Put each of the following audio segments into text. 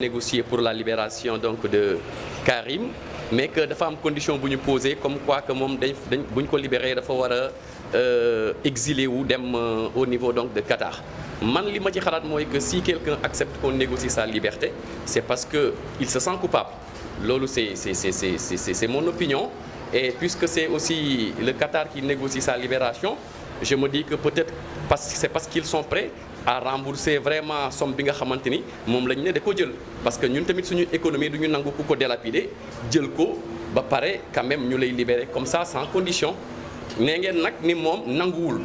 négocier pour la libération donc de Karim mais que dafa am condition bu ñu posé comme quoi que moom dañ bu ñu ko libéré dafa war a exilé wu dem au niveau donc de Qatar. Man li ma ci xalaat mooy que si quelqu'un accepte qu'on négocie sa liberté c'est parce que il se sent coupable loolu c'est mon opinion et puisque c'est aussi le Qatar qui négocie sa libération je me dis que peut-être c'est parce qu'ils sont prêts à rembourser vraiment somme bi nga xamante ni moom lañ ne da ko jël parce que ñun tamit suñu économie du ñu nangu ku ko délapider jël ko ba pare quand même ñu lay libérer comme ça sans condition nee ngeen nag ni moom nanguwul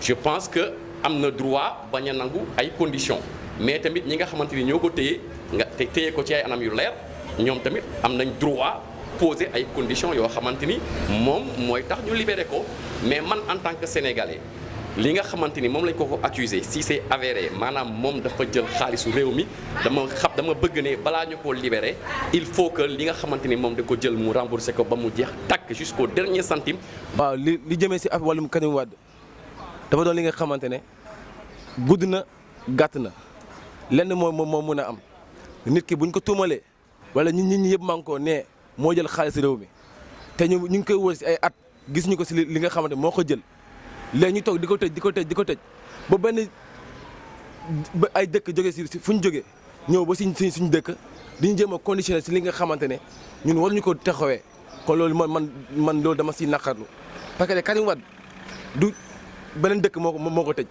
je pense que am na droit bañ a nangu ay conditions mais tamit ñi nga xamante ni ñoo ko téye nga téye ko ci ay anam yu leer ñoom tamit am nañ droit poser ay conditions yoo xamante ni moom mooy tax ñu libérer ko mais man en tant que sénégalais. li nga xamante ni moom lañ ko accusé si c'est avéré maanaam moom dafa jël xaalisu réew mi dama bëgg ne balaa ñu koo libéré il faut que li nga xamante ni moom da ko jël mu remboursé ko ba mu jeex takk jusqu'au dernier centime. waaw li jëmee si wàllum Karim Wade dafa doon li nga xamante ne gudd na gàtt na lenn moo mën a am nit ki buñ ko tuumalee wala nit ñi yëpp man ko ne moo jël xaalisu réew mi te ñu ngi koy wër si ay at gis ñu ko si li nga xamante moo ko jël. léegi ñu toog di ko tëj ba benn ba ay dëkk jóge si fu ñu jógee ñëw ba suñu dëkk di ñu jéem a conditionné si li nga xamante ne ñun waruñu ko taxawee kon loolu man loolu dama siy naqarlu parce que Karim Wade du beneen dëkk moo ko tëj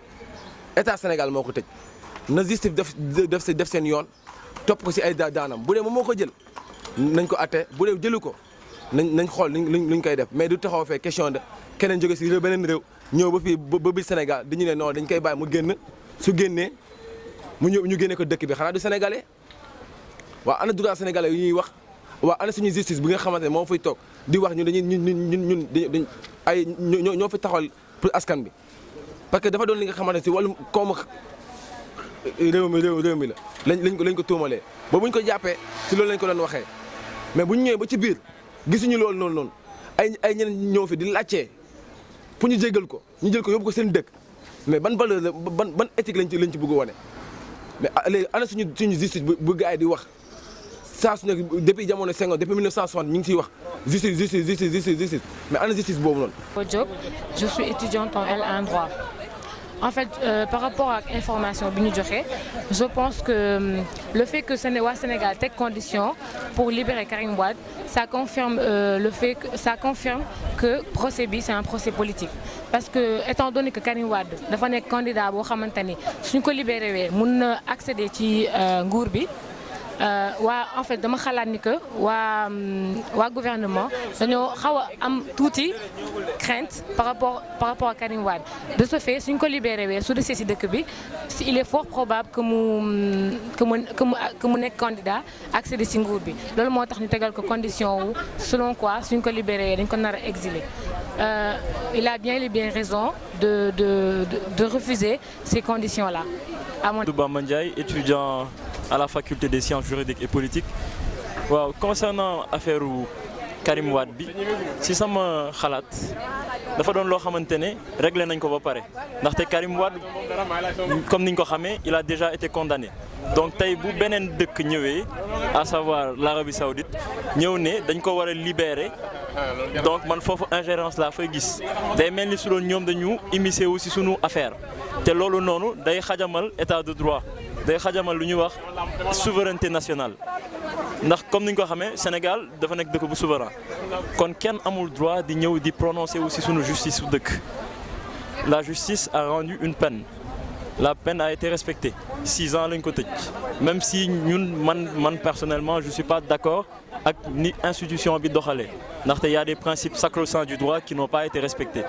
état Sénégal moo ko tëj na justice def seen yoon topp ko si ay daanam bu dee moom moo ko jël nañ ko atte bu dee jëlu ko nañ xool luñ koy def mais du taxaw fee question de keneen jóge si beneen réew. ñëw ba fii ba biir Sénégal dañu ne non dañ koy bàyyi mu génn su génnee mu ñëw ñu génne ko dëkk bi xanaa du sénégalais waaw ana droit sénégalais yu ñuy wax waaw ana suñu justice bi nga xamante ne moom fay toog di wax ñun dañuy ay ñoo fi taxawal pour askan bi. parce que dafa doon li nga xamante ne si wàllum koomu réew mi la lañ ko tuumalee ba buñ ko jàppee si loolu lañ ko doon waxee mais bu ñu ñëwee ba ci biir gisuñu loolu noonu ay ñeneen ñëw fi di laajtee. pour ñu jégal ko ñu jël ko yóbbu ko seen dëkk mais ban valeur la ban éthique lañ ci bëgg a wane mais léegi ana suñu justice bu gars yi di wax saa su nekk depuis jamono Senghor depuis 1960 ñu ngi ciy wax justice mais ana justice boobu noonu. Diop, je suis étudiante en L1 en droit. En fait, par rapport à l'information que nous avons, je pense que le fait que waa Sénégal ait conditions pour libérer Karim Wade, ça confirme que le procès c'est un procès politique. Parce que, étant donné que Karim Wade est un candidat, si nous libéré, nous pouvons accéder à Ngourbi. En fait dama xalaat ni que waa gouvernement dañoo xaw a am tuuti crainte par rapport à Karim Wade de ce fait suñ ko libéré wee su desee si dëkk bi il est fort probable que mu nekk candidat accéder si nguur bi loolu moo tax ñu tegal ko condition wu selon quoi suñ ko libéré wee dañ ko nar a exiler il a bien raison de refuser ces conditions là. Bamba Ndiaye, étudiant à la faculté des sciences juridiques et politiques. Waaw concernant affaire Karim Wade bi si sama xalaat dafa doon loo xamante ne réglé nañ ko ba pare ndaxte Karim Wade comme niñ ko xamee il a déjà été condamné donc tey bu beneen dëkk ñëwee à savoir l'Arabie Saoudite ñëw ne dañ ko war a libérer donc man foofu ingérence laa fay gis day mel ni su doon ñoom dañu immiscé wu si sunu affaire te loolu noonu day xajamal état de droit day xajamal lu ñuy wax souveraineté nationale ndax comme ni ñu ko xamee Sénégal dafa nekk dëkk bu souverain kon kenn amul droit di ñëw di prononcer aussi sunu justice su dëkk. La justice a rendu une peine la peine a été respectée 6 ans lañ ko tëj même si ñun man personnellement je suis pas d'accord ak ni institution bi doxalee ndaxte y a des principes sacro-saints du droit qui n'ont pas été respectés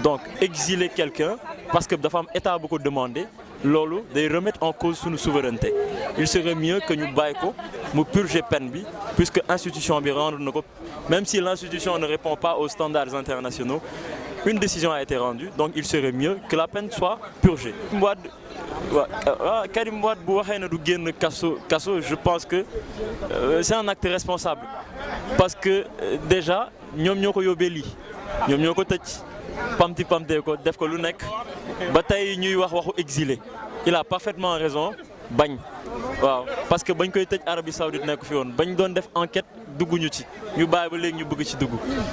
donc exiler quelqu'un parce que dafa am état bu ko demandé loolu day remettre en cause sunu souveraineté il serait mieux que ñu bàyyi ko mu purger peine bi puisque institution bi rendre na ko même si l'institution ne répond pas aux standards internationaux une décision a été rendue donc il serait mieux que la peine soit purgée. Karim Wade bu waxee ne du génn kaso je pense que c'est un acte responsable parce que déjà ñoom ñoo ko yóbbee lii ñoom ñoo ko tëj pamtee ko def ko lu nekk ba tey ñuy waxu exilé il a parfaitement raison bañ waaw parce que bañ koy tëj Arabie Saoudite nekk fi woon bañ doon def enquête dugguñu ci ñu bàyyi ba léegi ñu bëgg ci dugg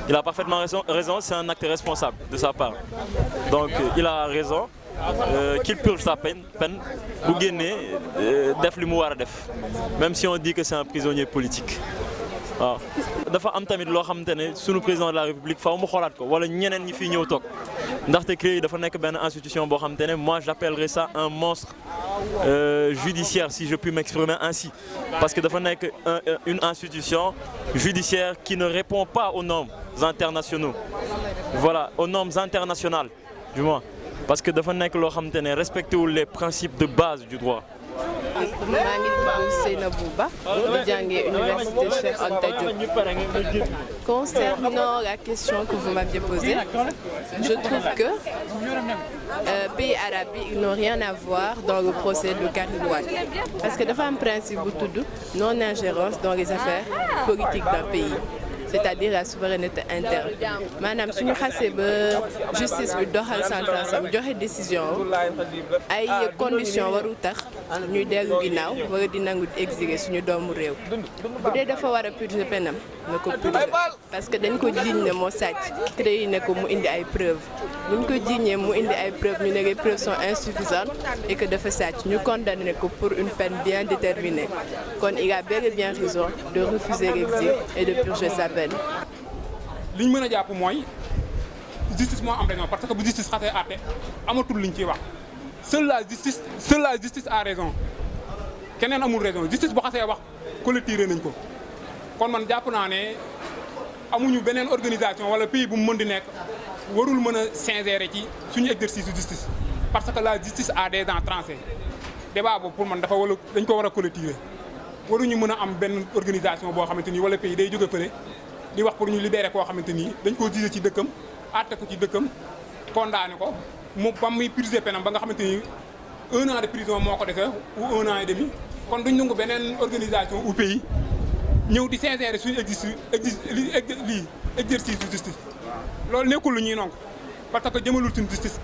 il a parfaitement raison c'est un acte responsable de sa part donc il a raison qu'il purge sa peine bu génnee def li mu war a def même si on dit que c'est un prisonnier politique waaw dafa am tamit loo xamante ne sunu président de la République faaw mu xoolaat ko wala ñeneen ñi fii ñëw toog ndaxte CREI dafa nekk benn institution boo xamante ne moi j'appellerais ça un monstre judiciaire si je puis m'exprimer ainsi parce que dafa nekk une institution judiciaire qui ne répond pas aux normes internationaux voilà aux normes internationales du moins parce que dafa nekk loo xamante ne respecté wul les principes de base du droit. maa ngi tudd Seynabou Ba di jàngee université Cheikh Anta Diop. Concernant la question que vous m'aviez posée, je trouve que pays arabes ils n'ont rien à voir dans le procès de Karim Wade parce que dafa am principe bu tudd non-ingérence dans les affaires politiques d'un pays. C'est-à-dire la souveraineté interne maanaam suñu xasee ba justice bi doxal sentence am joxe décision ay conditions waru tax ñuy dellu ginnaaw wala di nangu exiler suñu doomu réew bu dee dafa war a purger penam na ko purger parce que dañ ko jiiñ ne moo sàcc CREI ne ko mu indi ay preuves bu ñu ko jiiñee mu indi ay preuves ñu ne les preuves sont insuffisantes et que dafa sàcc ñu condamné ko pour une peine bien déterminée kon il a bel et bien raison de refuser l'exil et de purger sa peine. li ñu mën a jàpp mooy justice moo am raison parce que bu justice xasee àtte amatul luñ ciy wax seule la justice a raison keneen amul raison justice bu xasee wax collecté nañ ko kon man jàpp naa ne amuñu beneen organisation wala pays bu mu mën di nekk warul mën a s'insérer ci suñu exercice de justice parce que la justice a des dents tranchées débat boobu pour man dafa wala dañ ko war a collecté waruñu mën a am benn organisation boo xamante ni wala pays day jóge fële di wax pour ñu libérer koo xamante ni dañ koo jugé ci dëkkam àtte ko ci dëkkam condamné ko mu ba muy purger penam ba nga xamante ni 1 an de prison moo ko defee ou 1 an et demi kon duñ nangu beneen organisation ou pays ñëw di s'insérer suñu exercice de justice loolu nekkul lu ñuy nangu parce que jëmalul suñu justice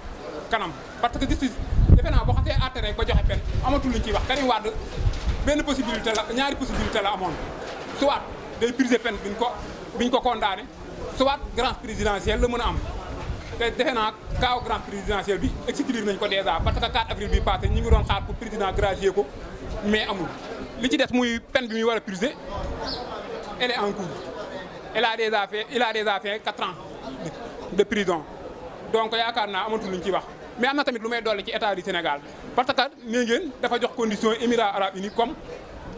kanam parce que justice defe naa boo xasee àtte rek ba joxe pen amatul luñ ciy wax Karim Wade benn possibilité la ñaari possibilité la amoon soit day purger peine biñ ko condamné soit grâce présidentielle la mën a am te defe naa kaaw grâce présidentielle bi exécuté nañ ko déjà parce que 4 avril bi passé ñi ngi doon xaar pour président gracier ko mais amul li ci des muy peine bi muy war a purger elle est en cours il a déjà fait 4 ans de prison donc yaakaar naa amatul luñ ciy wax mais am na tamit lu may dolli ci état du Sénégal parce que nee ngeen dafa jox condition Émirats arabes unis comme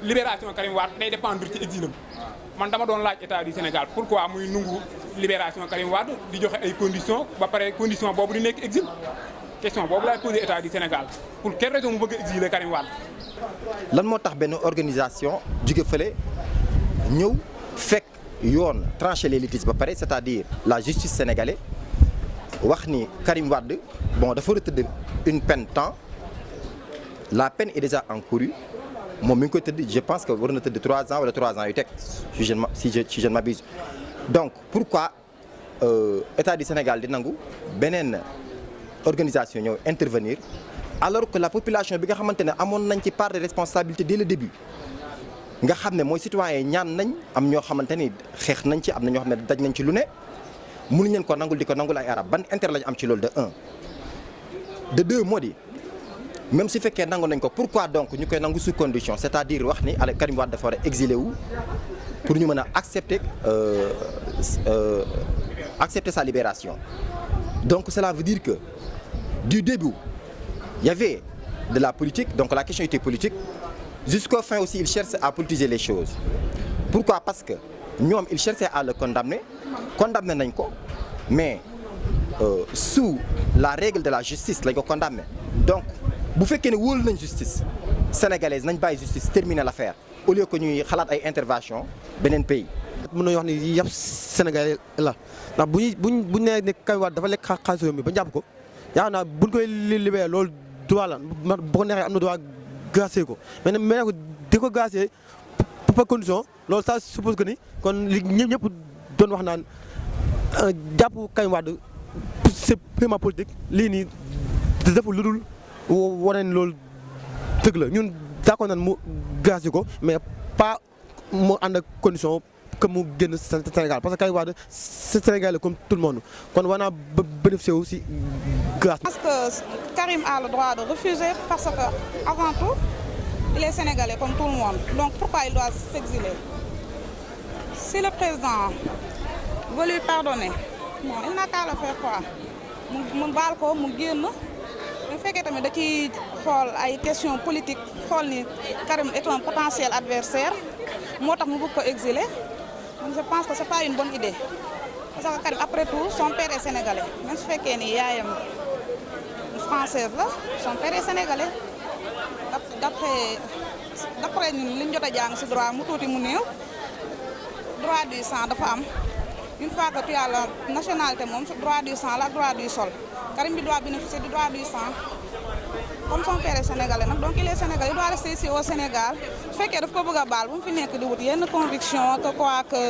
libération Karim Wade day dépendre ci exilam man dama doon laaj état du Sénégal pourquoi muy nungu libération Karim Wade di joxe ay conditions ba pare condition boobu di nekk exil question boobu laay posé état du Sénégal pour quelle raison mu bëgg a exiler Karim Wade. lan moo tax benn organisation jóge fële ñëw fekk yoon trancher les litiges ba pare c'est-à-dire la justice sénégalaise wax ni Karim Wade bon dafa war a tëdd une peine temps la peine est déjà encourue moom mi ngi koy tëdd je pense que war na tëdd 3 ans wala 3 ans yu teg si je ne m'abuse donc pourquoi état du Sénégal di nangu beneen organisation ñëw intervenir alors que la population bi nga xamante ne amoon nañ ci part de responsabilité dès le début nga xam ne mooy citoyen yi ñaan nañ am ñoo xamante ni xeex nañ ci am na ñoo xam ne daj nañ ci lu ne mënuñ leen ko nangul di ko nangul ay arab ban intérêt lañu am ci loolu de 1 de 2 moo di même si fekkee nangu nañ ko pourquoi donc ñu koy nangu sous condition c'est-à-dire wax ni Karim Wade dafa war a exilé wu pour ñu mën a accepter sa libération donc cela veut dire que du début il y avait de la politique donc la question était politique jusqu'au fin aussi il cherche à politiser les choses pourquoi parce que ñoom il cherchait à le condamner nañ ko mais sous la règle de la justice lañ ko condamné donc bu fekkee ne wóolu nañ justice sénégalaise nañ bàyyi justice terminer l'affaire au lieu que ñuy xalaat ay intervention beneen pays. mën nañu wax ni yëpp Sénégalais la ndax buñ nee ne Karim Wade dafa lekk xaalis réew mi ba jàpp ko yaakaar naa buñ koy libéré loolu droit la bu ko neexee am na droit gracier ko mais nag di ko gracier par condition loolu ça suppose que ni kon li ñëpp doon wax naan jàpp Karim Wade c'est purement politique lii nii deful lu dul wane loolu dëgg la ñun d'accord nan mu gracier ko mais pas mu ànd ak condition que mu génn Sénégal parce que Karim Wade c'est Sénégalais comme tout le monde kon war naa bénéficier aussi grâce. Parce que Karim a le droit de refuser parce que avant tout il est sénégalais comme tout le monde donc pourquoi il doit s'exiler? Si le président veut lui pardonner bon il n'a qu'à le faire quoi mu baal ko mu génn bu fekkee tamit da ciy xool ay questions politiques xool ni Karim est un potentiel adversaire moo tax mu bëgg ko exiler. Je pense que c'est pas une bonne idée parce que Karim après tout son père est sénégalais même su fekkee ni yaayam française la son père est sénégalais d'après ñun li ñu jot a jàng ci droit mu tuuti mu néew droit du sang dafa am une fois que tu as la nationalité moom droit du sang la droit du sol Karim bi doit bénéficier du droit du sang comme son père est sénégalais nag donc il est sénégalais il doit rester ici au Sénégal su fekkee daf ko bëgg a baal bu mu fi nekk di wut yenn conviction que quoi que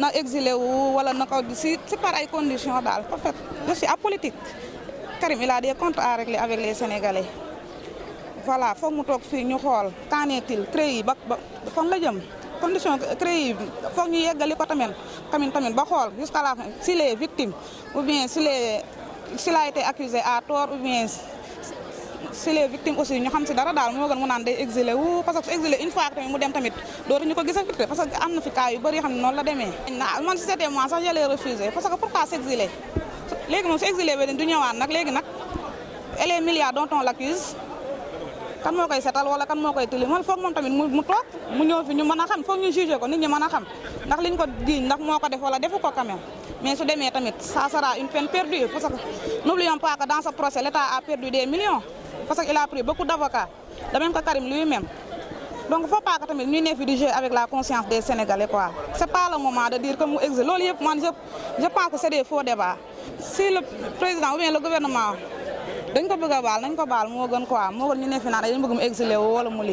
na exilé wu wala na ko si par ay conditions daal en fait je suis apolitique Karim il a des comptes à régler avec les Sénégalais voilà foog mu toog fii ñu xool qu'en est-il CREI yi ba fan la jëm condition CREI yi foog ñu yeggali ko tamit ba xool jusqu'à la fin s'il est victime ou bien s'il a été accusé à tort ou bien si les victimes aussi ñu xam si dara daal moo gën mu naan day exilé wu parce que su exilé une fois que tamit mu dem tamit dootuñu ko gis parce que am na fi cas yu bëri yoo xam ne noonu la demee. man si c'était moi sax j'allais refuser parce que pourquoi s'exiler léegi moom su exilé ba du ñëwaat nag léegi nag et les milliards dont on l'accuse kan moo koy setal wala kan moo koy tilimal foog moom tamit mu toog mu ñëw fi ñu mën a xam foog ñu juger ko nit ñi mën a xam ndax liñ ko diiñ ndax moo ko def wala defu ko quand même mais su demee tamit ça sera une peine perdue parce que n'oublions pas que dans ce procès l'État a perdu des millions. Parce qu'il a pris beaucoup d'avocats, de même que Karim lui-même. Donc il ne faut pas que tamit ñu ne fi di jouer avec la conscience des Sénégalais quoi. C'est pas le moment de dire que mu exil loolu yëpp man je pense que c'est des faux débats. Si le président ou bien le gouvernement dañ ko bëgg a baal nañ ko baal moo gën quoi moo gën ñu ne fi naan dañu bëgg mu exilé wala mu lii